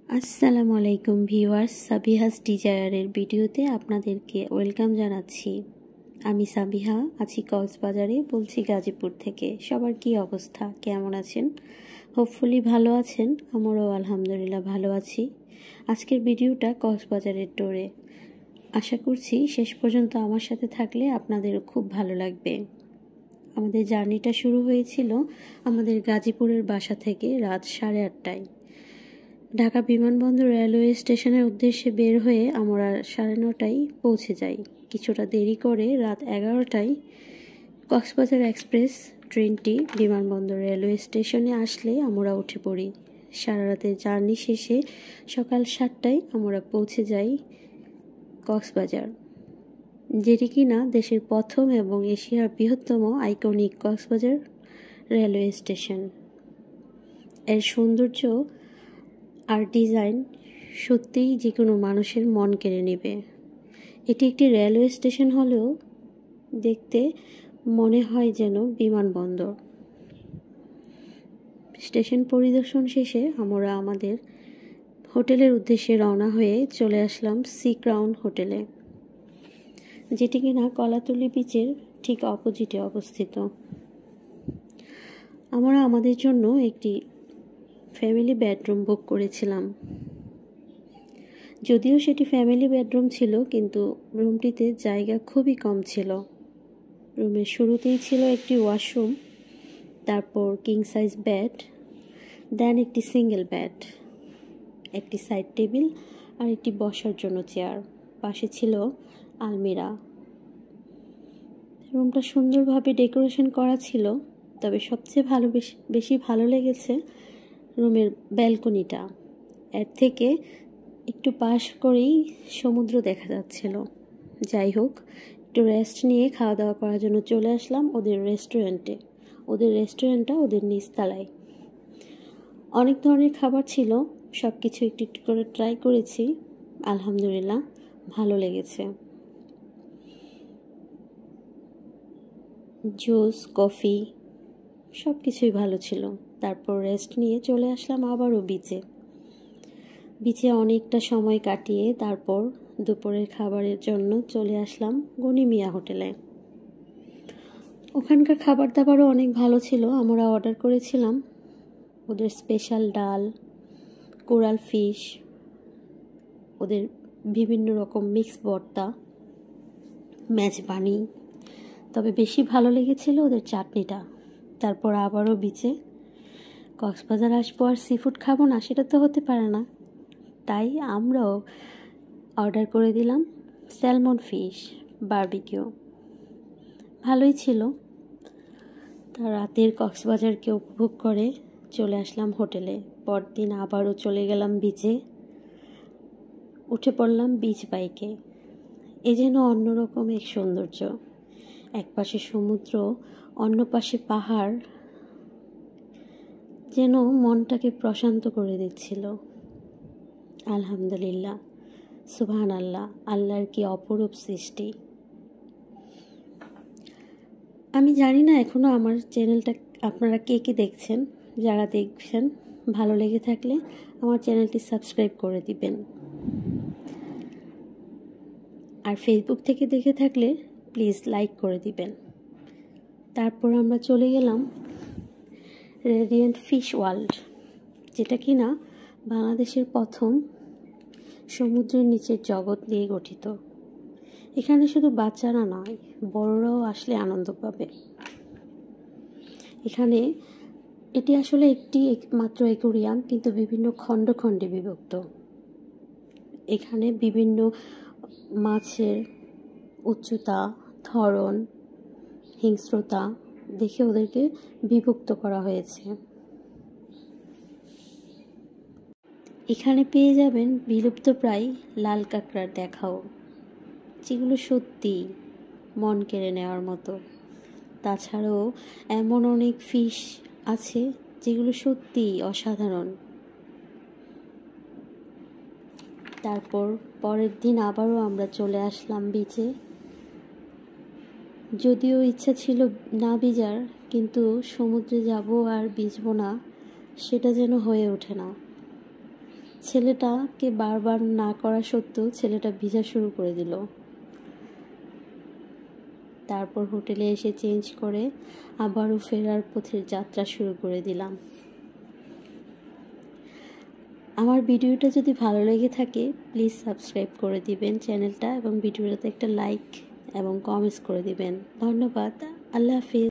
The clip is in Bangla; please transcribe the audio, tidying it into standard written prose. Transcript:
আসসালামু আলাইকুম ভিউয়ার্স, সাবিহাস ডিজায়ারের ভিডিওতে আপনাদেরকে ওয়েলকাম জানাচ্ছি। আমি সাবিহা, আছি কক্সবাজারে, বলছি গাজীপুর থেকে। সবার কি অবস্থা, কেমন আছেন? হোপফুলি ভালো আছেন। আমরাও আলহামদুলিল্লাহ ভালো আছি। আজকের ভিডিওটা কক্সবাজারের টোরে। আশা করছি শেষ পর্যন্ত আমার সাথে থাকলে আপনাদেরও খুব ভালো লাগবে। আমাদের জার্নিটা শুরু হয়েছিল আমাদের গাজীপুরের বাসা থেকে রাত 8:30টায়। ঢাকা বিমানবন্দর রেলওয়ে স্টেশনের উদ্দেশ্যে বের হয়ে আমরা 9:30টায় পৌঁছে যাই। কিছুটা দেরি করে রাত 11টায় কক্সবাজার এক্সপ্রেস ট্রেনটি বিমানবন্দর রেলওয়ে স্টেশনে আসলে আমরা উঠে পড়ি। সারা রাতের জার্নি শেষে সকাল 7টায় আমরা পৌঁছে যাই কক্সবাজার, যেটি কিনা দেশের প্রথম এবং এশিয়ার বৃহত্তম আইকনিক কক্সবাজার রেলওয়ে স্টেশন। এর সৌন্দর্য আর ডিজাইন সত্যিই যে কোনো মানুষের মন কেড়ে নেবে। এটি একটি রেলওয়ে স্টেশন হলেও দেখতে মনে হয় যেন বিমানবন্দর। স্টেশন পরিদর্শন শেষে আমরা আমাদের হোটেলের উদ্দেশ্যে রওনা হয়ে চলে আসলাম সি ক্রাউন হোটেলে, যেটি কিনা কলাতলি বিচের ঠিক অপোজিটে অবস্থিত। আমরা আমাদের জন্য একটি ফ্যামিলি বেডরুম বুক করেছিলাম। যদিও সেটি ফ্যামিলি বেডরুম ছিল, কিন্তু রুমটিতে জায়গা খুবই কম ছিল। রুমের শুরুতেই ছিল একটি ওয়াশরুম, তারপর কিং সাইজ বেড, দেন একটি সিঙ্গেল বেড, একটি সাইড টেবিল আর একটি বসার জন্য চেয়ার। পাশে ছিল আলমিরা। রুমটা সুন্দরভাবে ডেকোরেশন করা ছিল, তবে সবচেয়ে বেশি ভালো লেগেছে রুমের ব্যালকনিটা। এর থেকে একটু পাশ করেই সমুদ্র দেখা যাচ্ছিল। যাই হোক, একটু রেস্ট নিয়ে খাওয়া দাওয়া করার জন্য চলে আসলাম ওদের রেস্টুরেন্টে। ওদের রেস্টুরেন্টটা ওদের নিচতলায়। অনেক ধরনের খাবার ছিল, সব কিছু একটু একটু করে ট্রাই করেছি। আলহামদুলিল্লাহ ভালো লেগেছে। জুস, কফি সব কিছুই ভালো ছিল। তারপর রেস্ট নিয়ে চলে আসলাম আবারও বিচে অনেকটা সময় কাটিয়ে তারপর দুপুরের খাবারের জন্য চলে আসলাম গনিমিয়া হোটেলে। ওখানকার খাবার দাবারও অনেক ভালো ছিল। আমরা অর্ডার করেছিলাম ওদের স্পেশাল ডাল, কোরাল ফিশ, ওদের বিভিন্ন রকম মিক্স ভর্তা, মেজবানি। তবে বেশি ভালো লেগেছিল ওদের চাটনিটা। তারপর আবারও বিচে। কক্সবাজার আসবো আর সি ফুড খাবো না, সেটা তো হতে পারে না। তাই আমরাও অর্ডার করে দিলাম স্যালমন ফিশ বারবিকিউ। ভালোই ছিল। তার রাতের কক্সবাজারকে উপভোগ করে চলে আসলাম হোটেলে। পরদিন আবারও চলে গেলাম বিচে। উঠে পড়লাম বিচ বাইকে। এ যেন অন্যরকম এক সৌন্দর্য। এক পাশে সমুদ্র, অন্য পাশে পাহাড়, যেন মনটাকে প্রশান্ত করে দিচ্ছিল। আলহামদুলিল্লাহ, সুবহান আল্লাহ, আল্লাহর কি অপরূপ সৃষ্টি। আমি জানি না এখনও আমার চ্যানেলটা আপনারা কে কে দেখছেন। যারা দেখছেন, ভালো লেগে থাকলে আমার চ্যানেলটি সাবস্ক্রাইব করে দিবেন। আর ফেসবুক থেকে দেখে থাকলে প্লিজ লাইক করে দিবেন। তারপর আমরা চলে গেলাম রেডিয়েন্ট ফিশ ওয়ার্ল্ড, যেটা কিনা বাংলাদেশের প্রথম সমুদ্রের নিচের জগৎ নিয়ে গঠিত। এখানে শুধু বাচ্চারা নয়, বড়রাও আসলে আনন্দ পাবে। এটি আসলে একটি মাত্র অ্যাকুরিয়াম, কিন্তু বিভিন্ন খণ্ডে খণ্ডে বিভক্ত। এখানে বিভিন্ন মাছের উচ্চতা, ধরন, হিংস্রতা দেখে ওদেরকে বিভক্ত করা হয়েছে। এখানে পেয়ে যাবেন বিলুপ্তপ্রায় লাল কাঁকড়ার দেখাও, যেগুলো সত্যি মন কেড়ে নেওয়ার মতো। তাছাড়াও এমন অনেক ফিশ আছে যেগুলো সত্যি অসাধারণ। তারপর পরের দিন আবারও আমরা চলে আসলাম বিচে। যদিও ইচ্ছা ছিল না ভিজার, কিন্তু সমুদ্রে যাব আর ভিজবো না, সেটা যেন হয়ে ওঠে না। ছেলেটাকে বারবার না করা সত্ত্বেও ছেলেটা ভিজা শুরু করে দিল। তারপর হোটেলে এসে চেঞ্জ করে আবারও ফেরার পথের যাত্রা শুরু করে দিলাম। আমার ভিডিওটা যদি ভালো লেগে থাকে প্লিজ সাবস্ক্রাইব করে দিবেন চ্যানেলটা এবং ভিডিওটাতে একটা লাইক এবং কমেন্টস করে দিবেন। ধন্যবাদ। আল্লাহ হাফিজ।